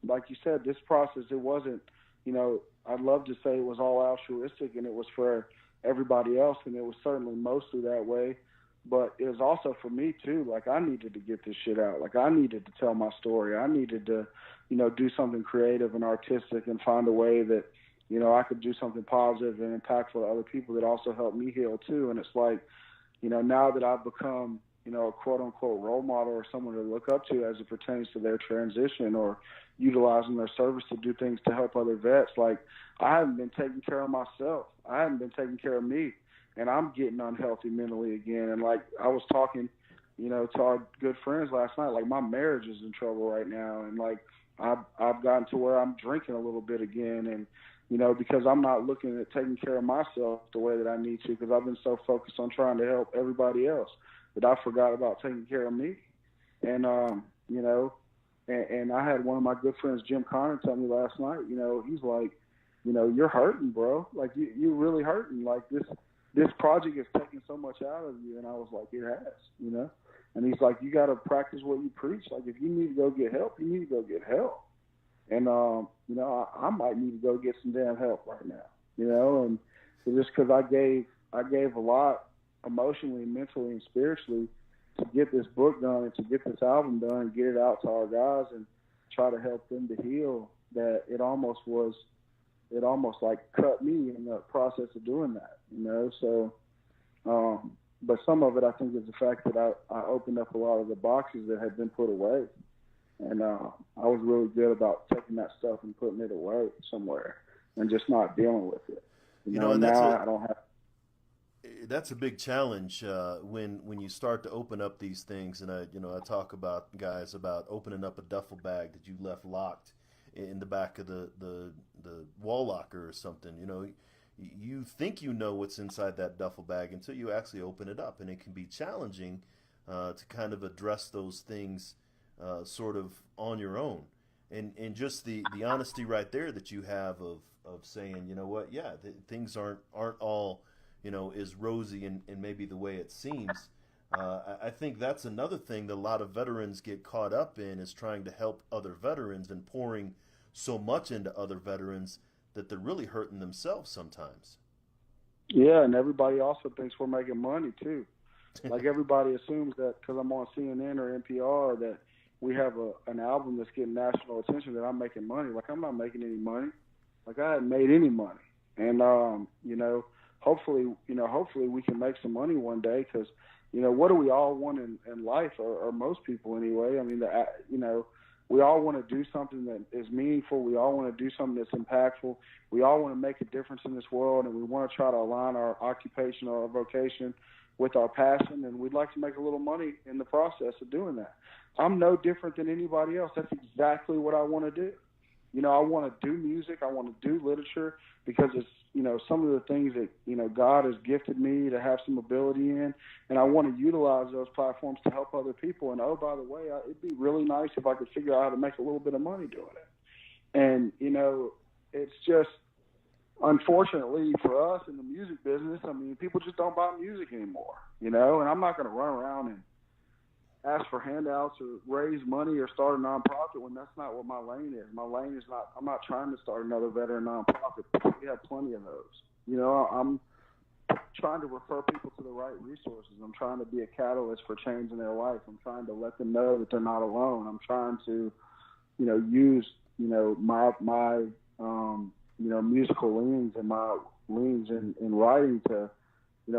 like you said, this process, it wasn't, you know, I'd love to say it was all altruistic and it was for everybody else, and it was certainly mostly that way. But it was also for me too. Like, I needed to get this shit out. Like, I needed to tell my story. I needed to, you know, do something creative and artistic and find a way that, you know, I could do something positive and impactful to other people that also helped me heal too. And it's like, now that I've become, a quote unquote role model or someone to look up to as it pertains to their transition or utilizing their service to do things to help other vets, like I haven't been taking care of myself. I haven't been taking care of me, and I'm getting unhealthy mentally again. And like I was talking, to our good friends last night, like my marriage is in trouble right now. And like, I've gotten to where I'm drinking a little bit again. And, because I'm not looking at taking care of myself the way that I need to, because I've been so focused on trying to help everybody else that I forgot about taking care of me. And, and I had one of my good friends, Jim Connor, tell me last night, he's like, you're hurting, bro. Like you're really hurting. Like this project is taking so much out of you. And I was like, it has, and he's like, you got to practice what you preach. Like if you need to go get help, you need to go get help. And, I might need to go get some damn help right now, and just because I gave a lot emotionally, mentally, and spiritually to get this book done and to get this album done and get it out to our guys and try to help them to heal, that it almost like cut me in the process of doing that, so, but some of it I think is the fact that I opened up a lot of the boxes that had been put away. And I was really good about taking that stuff and putting it away somewhere and just not dealing with it. And now I don't have. That's a big challenge when you start to open up these things. And I talk about guys about opening up a duffel bag that you left locked in the back of the wall locker or something. You think what's inside that duffel bag until you actually open it up, and it can be challenging to kind of address those things. Sort of on your own, and just the honesty right there that you have of saying, things aren't all as rosy and maybe the way it seems. I think that's another thing that a lot of veterans get caught up in, is trying to help other veterans and pouring so much into other veterans that they're really hurting themselves sometimes. Yeah, and everybody also thinks we're making money too. Like everybody assumes that because I'm on CNN or NPR that we have an album that's getting national attention that I'm making money. Like I'm not making any money. Like I haven't made any money. And, hopefully we can make some money one day, because, what do we all want in life, or most people anyway? I mean, we all want to do something that is meaningful. We all want to do something that's impactful. We all want to make a difference in this world, and we want to try to align our occupation or our vocation with our passion, and we'd like to make a little money in the process of doing that. I'm no different than anybody else. That's exactly what I want to do. I want to do music. I want to do literature because it's, some of the things that, God has gifted me to have some ability in, and I want to utilize those platforms to help other people. And, oh, by the way, it'd be really nice if I could figure out how to make a little bit of money doing it. And, it's just, unfortunately for us in the music business, I mean, people just don't buy music anymore, and I'm not going to run around and ask for handouts or raise money or start a nonprofit when that's not what my lane is. My lane is not, I'm not trying to start another veteran nonprofit. We have plenty of those. I'm trying to refer people to the right resources. I'm trying to be a catalyst for change in their life. I'm trying to let them know that they're not alone. I'm trying to, use, my musical leanings and my leanings in writing to,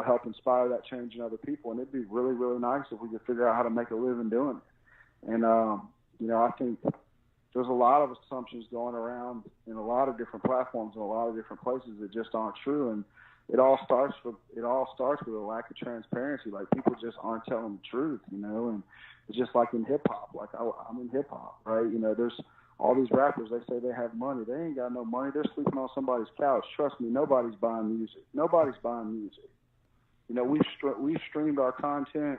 help inspire that change in other people. And it'd be really, really nice if we could figure out how to make a living doing it. And, I think there's a lot of assumptions going around in a lot of different platforms and a lot of different places that just aren't true. And it all starts with a lack of transparency. Like people just aren't telling the truth, and it's just like in hip hop. Like I'm in hip hop, right? There's all these rappers, they say they have money. They ain't got no money. They're sleeping on somebody's couch. Trust me, nobody's buying music. Nobody's buying music. We've streamed our content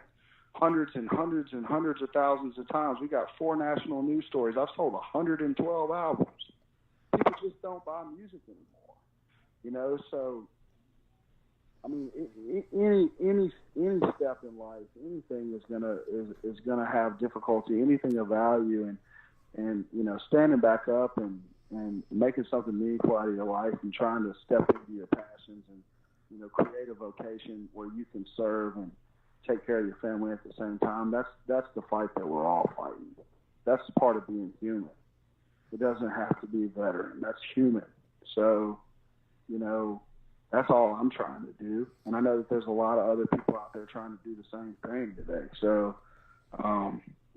hundreds and hundreds and hundreds of thousands of times. We got 4 national news stories. I've sold 112 albums. People just don't buy music anymore. So I mean, any step in life, anything is gonna have difficulty. Anything of value, and standing back up and making something meaningful out of your life and trying to step into your passions and create a vocation where you can serve and take care of your family at the same time. That's the fight that we're all fighting. That's part of being human. It doesn't have to be a veteran. That's human. So, That's all I'm trying to do. And I know that there's a lot of other people out there trying to do the same thing today. So,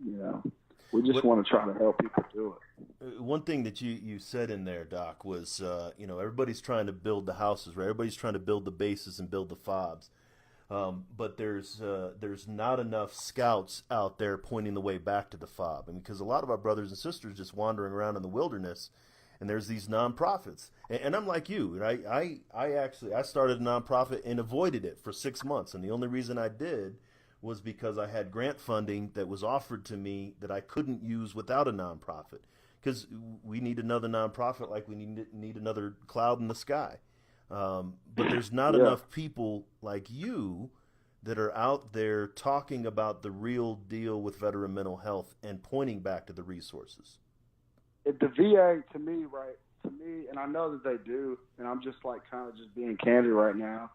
you know, we just want to try to help people do it. One thing that you said in there, Doc, was, you know, everybody's trying to build the houses, right? Everybody's trying to build the bases and build the FOBs. But there's not enough scouts out there pointing the way back to the FOB. And because a lot of our brothers and sisters just wandering around in the wilderness, and there's these nonprofits. And I'm like you, right? I started a nonprofit and avoided it for 6 months. And the only reason I did was because I had grant funding that was offered to me that I couldn't use without a nonprofit. Because we need another nonprofit like we need another cloud in the sky. But there's not enough people like you that are out there talking about the real deal with veteran mental health and pointing back to the resources. The VA, to me, and I know that they do, and I'm just like kind of just being candid right now.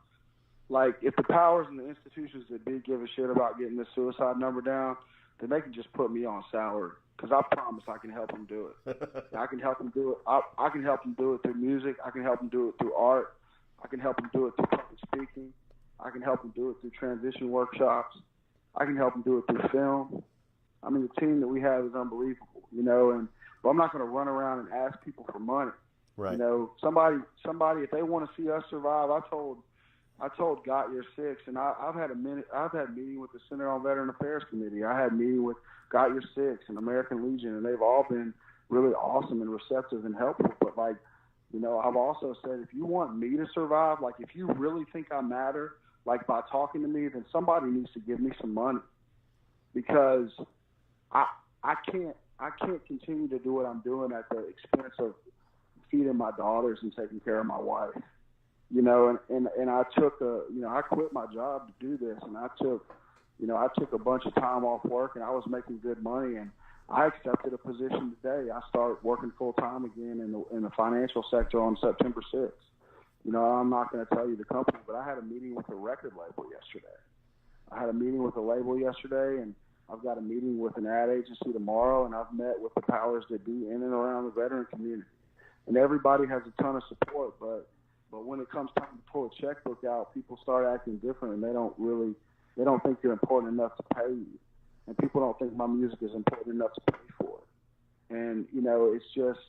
Like, if the powers and the institutions that did give a shit about getting the suicide number down, then they can just put me on salary, because I promise I can help them do it. I can help them do it. I can help them do it through music. I can help them do it through art. I can help them do it through public speaking. I can help them do it through transition workshops. I can help them do it through film. I mean, the team that we have is unbelievable, you know, but I'm not going to run around and ask people for money. Right. You know, somebody, if they want to see us survive, I told Got Your Six, and I've had meeting with the Center on Veteran Affairs Committee. I had meeting with Got Your Six and American Legion, and they've all been really awesome and receptive and helpful. But, like, you know, I've also said, if you want me to survive, like, if you really think I matter, like, by talking to me, then somebody needs to give me some money, because I can't continue to do what I'm doing at the expense of feeding my daughters and taking care of my wife. You know, and I took I quit my job to do this, and I took a bunch of time off work, and I was making good money, and I accepted a position today. I start working full time again in the financial sector on September 6th. You know, I'm not going to tell you the company, but I had a meeting with the record label yesterday. And I've got a meeting with an ad agency tomorrow, and I've met with the powers that be in and around the veteran community. And everybody has a ton of support, but when it comes time to pull a checkbook out, people start acting different, and they don't think you're important enough to pay you. And people don't think my music is important enough to pay for it. And, you know, it's just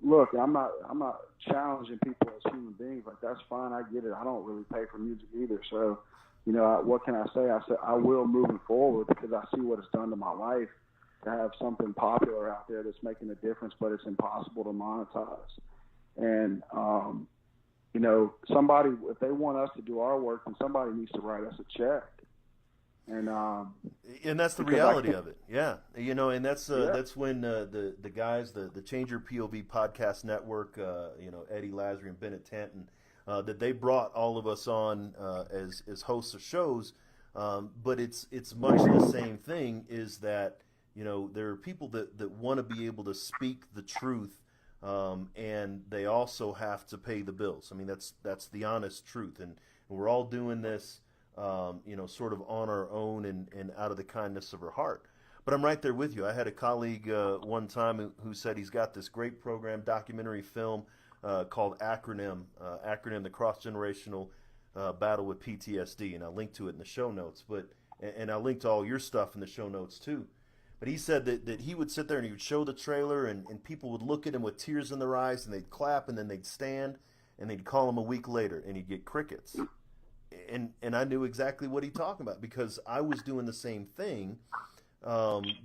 look, I'm not challenging people as human beings. Like, that's fine, I get it. I don't really pay for music either. So, you know, what can I say? I said I will moving forward, because I see what it's done to my life to have something popular out there that's making a difference, but it's impossible to monetize. And, you know, somebody, if they want us to do our work, then somebody needs to write us a check. And that's the reality of it. Yeah. You know, and that's when the guys, the Change Your POV podcast network, you know, Eddie Lazary and Bennett Tanton, that they brought all of us on as hosts of shows. But it's much the same thing, is that, you know, there are people that want to be able to speak the truth, and they also have to pay the bills. I mean, that's the honest truth. And we're all doing this, you know, sort of on our own and out of the kindness of our heart. But I'm right there with you. I had a colleague one time who said he's got this great program, documentary film called Acronym, the Cross-Generational Battle with PTSD. And I'll link to it in the show notes. And I'll link to all your stuff in the show notes too. But he said that he would sit there and he would show the trailer, and people would look at him with tears in their eyes, and they'd clap, and then they'd stand, and they'd call him a week later, and he'd get crickets. And I knew exactly what he's talking about, because I was doing the same thing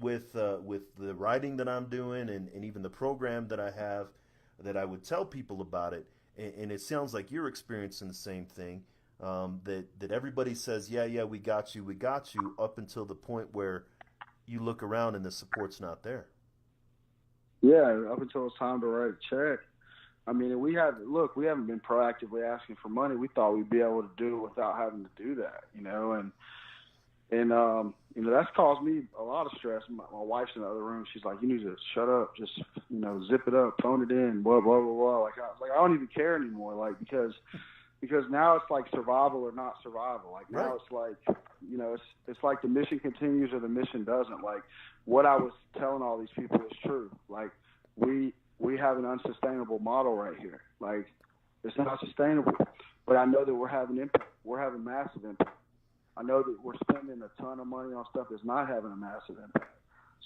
with the writing that I'm doing, and even the program that I have, that I would tell people about it. And it sounds like you're experiencing the same thing, that everybody says, yeah, we got you, up until the point where you look around and the support's not there. Yeah, up until it's time to write a check. I mean, we haven't been proactively asking for money. We thought we'd be able to do it without having to do that, you know, and you know, that's caused me a lot of stress. My wife's in the other room. She's like, you need to shut up, just, you know, zip it up, phone it in, blah, blah, blah, blah. Like, I don't even care anymore. Like, because now it's like survival or not survival. Like, now It's like, you know, it's like the mission continues or the mission doesn't. Like, what I was telling all these people is true. Like, we have an unsustainable model right here. Like, It's not sustainable. But I know that we're having impact. We're having massive impact. I know that we're spending a ton of money on stuff that's not having a massive impact.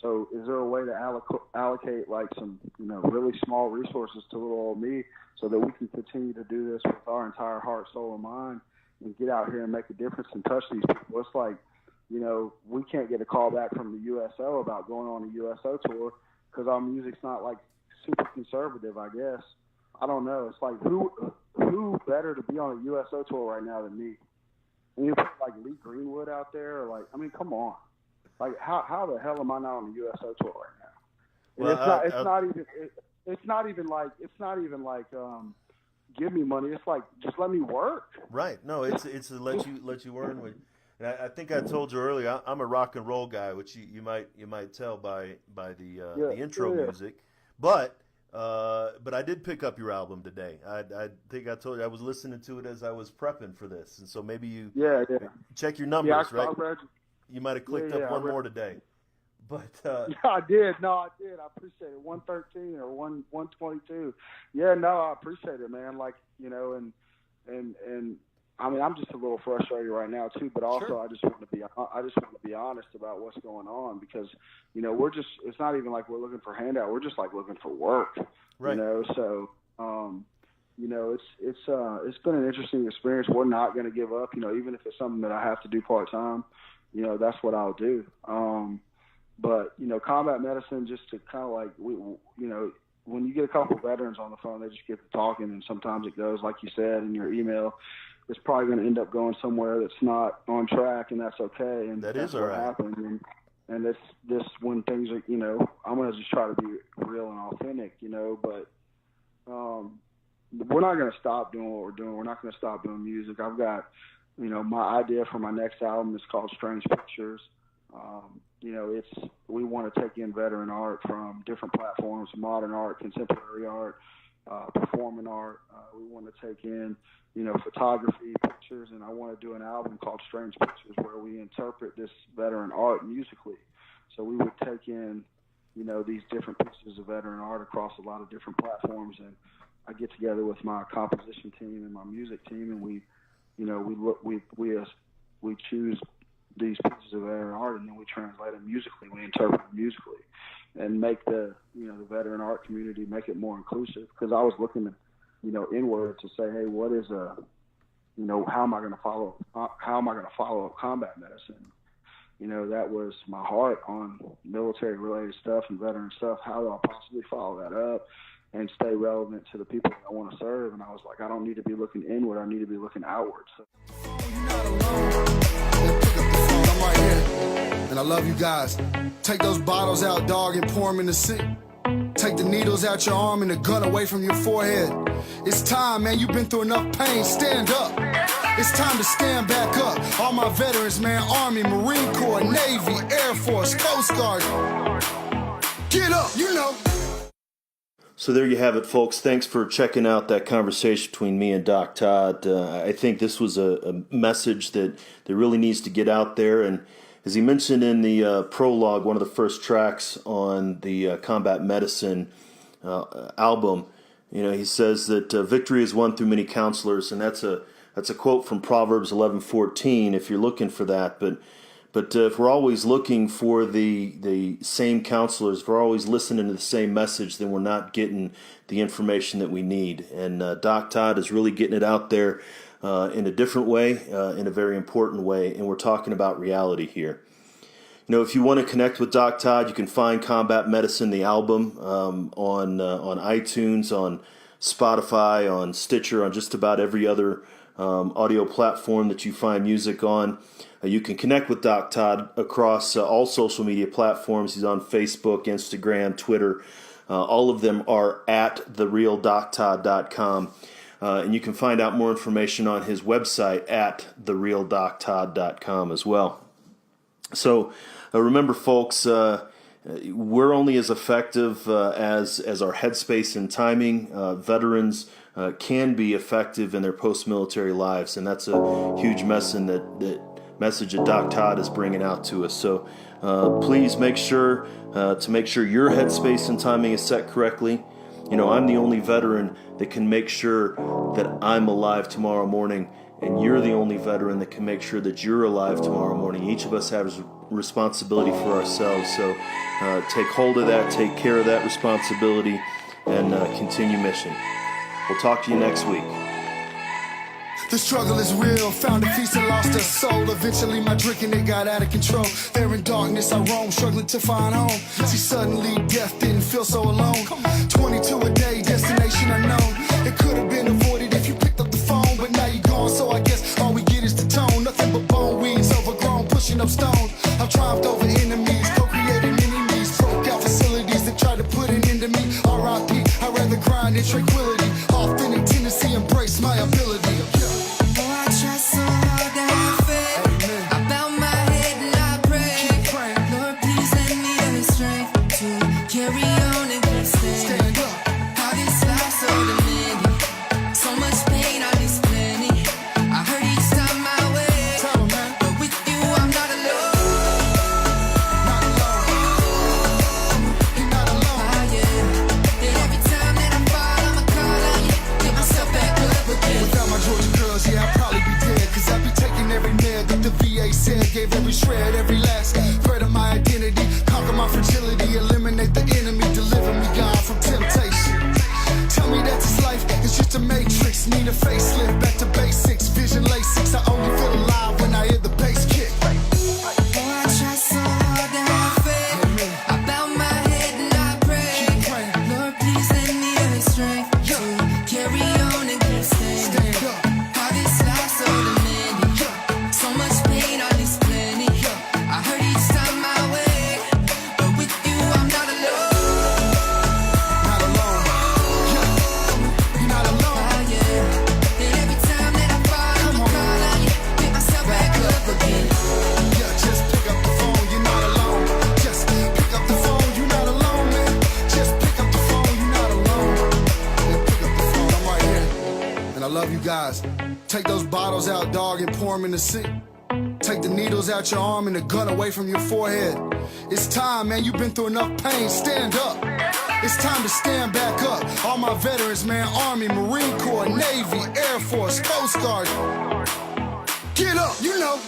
So is there a way to allocate like some, really small resources to little old me so that we can continue to do this with our entire heart, soul, and mind and get out here and make a difference and touch these people? It's like, we can't get a call back from the USO about going on a USO tour because our music's not like super conservative, I guess. I don't know. It's like who better to be on a USO tour right now than me? And you put like Lee Greenwood out there, or come on. Like how the hell am I not on the USO tour right now? Well, it's not even like give me money. It's like just let me work. Right. No, it's to let you earn. And I think I told you earlier, I'm a rock and roll guy, which you might tell by the intro music, but I did pick up your album today. I think I told you I was listening to it as I was prepping for this, and so maybe you check your numbers, right? You might have clicked up one more today, but I did. No, I did. I appreciate it. 113 or 122. Yeah, no, I appreciate it, man. And I mean, I'm just a little frustrated right now too, but also sure. I just want to be honest about what's going on because, it's not even like we're looking for handout. We're just like looking for work, right. So, it's been an interesting experience. We're not going to give up, even if it's something that I have to do part time, that's what I'll do. But, combat medicine, just to kind of like, when you get a couple veterans on the phone, they just get to talking, and sometimes it goes, like you said in your email, it's probably going to end up going somewhere that's not on track, and that's okay. And that's what happened. And it's this when things are, I'm going to just try to be real and authentic, but we're not going to stop doing what we're doing. We're not going to stop doing music. I've got, my idea for my next album is called Strange Pictures. We want to take in veteran art from different platforms, modern art, contemporary art, performing art. We want to take in, photography, pictures, and I want to do an album called Strange Pictures where we interpret this veteran art musically. So we would take in, these different pieces of veteran art across a lot of different platforms, and I get together with my composition team and my music team, and we choose these pieces of veteran art, and then we translate them musically. We interpret them musically, and make the the veteran art community, make it more inclusive. Because I was looking, inward to say, hey, what is how am I going to follow up combat medicine? That was my heart on military related stuff and veteran stuff. How do I possibly follow that up and stay relevant to the people that I want to serve? And I was like, I don't need to be looking inward. I need to be looking outward. So. I'm right here, and I love you guys. Take those bottles out, dog, and pour them in the sink. Take the needles out your arm and the gun away from your forehead. It's time, man. You've been through enough pain. Stand up. It's time to stand back up. All my veterans, man. Army, Marine Corps, Navy, Air Force, Coast Guard. Get up, So there you have it, folks. Thanks for checking out that conversation between me and Doc Todd. I think this was a message that really needs to get out there. And as he mentioned in the prologue, one of the first tracks on the Combat Medicine album, he says that victory is won through many counselors, and that's a quote from Proverbs 11:14. If you're looking for that, but if we're always looking for the same counselors, if we're always listening to the same message, then we're not getting the information that we need. And Doc Todd is really getting it out there in a different way, in a very important way. And we're talking about reality here. If you want to connect with Doc Todd, you can find Combat Medicine, the album, on iTunes, on Spotify, on Stitcher, on just about every other audio platform that you find music on. You can connect with Doc Todd across all social media platforms. He's on Facebook, Instagram, Twitter. All of them are at therealdoctodd.com. And you can find out more information on his website at therealdoctodd.com as well. So remember, folks, we're only as effective as our headspace and timing. Veterans can be effective in their post-military lives, and that's a huge message that Doc Todd is bringing out to us. So please make sure your headspace and timing is set correctly. You know, I'm the only veteran that can make sure that I'm alive tomorrow morning, and you're the only veteran that can make sure that you're alive tomorrow morning. Each of us has responsibility for ourselves, so take hold of that, take care of that responsibility, and continue mission. We'll talk to you next week. The struggle is real, found a feast and lost a soul. Eventually my drinking, it got out of control. There in darkness I roam, struggling to find home. See, suddenly death didn't feel so alone. 22 a day, destination unknown. It could have been avoided if you picked up the phone, but now you're gone, so I guess all we get is the tone. Nothing but bone weeds, overgrown, pushing up stones. I've triumphed over enemies, co-created enemies, broke out facilities that tried to put an end to me. R.I.P. I'd rather grind in tranquility. Authentic Tennessee, embrace my ability. Gave every shred, every last thread of my identity. Conquer my fragility, eliminate the enemy, deliver me, God, from temptation. Tell me that this life is just a matrix. Need a facelift, back to basics. Vision LASIX, I only feel alive when I hear the bass kick. Oh, I try so hard to have faith. I bow my head and I pray. Lord, please lend me the strength to carry on and keep standing. How this life so demanding, so much pain on this planet. I hurt each time I wake, but with you I'm not alone. Not alone. Yeah. You're not alone. Oh, yeah. And every time that I fall, I'ma call on you, pick myself back up again. Yeah, just pick up the phone, you're not alone. Just pick up the phone, you're not alone, man. Just pick up the phone, you're not alone. Yeah, pick up the phone, I'm right here. And I love you guys. Take those bottles out, dog, and pour them in the sink. Take the needles out your arm and the gun away from your forehead. It's time, man, you've been through enough pain, stand up. It's time to stand back up. All my veterans, man, Army, Marine Corps, Navy, Air Force, Coast Guard. Get up, you know.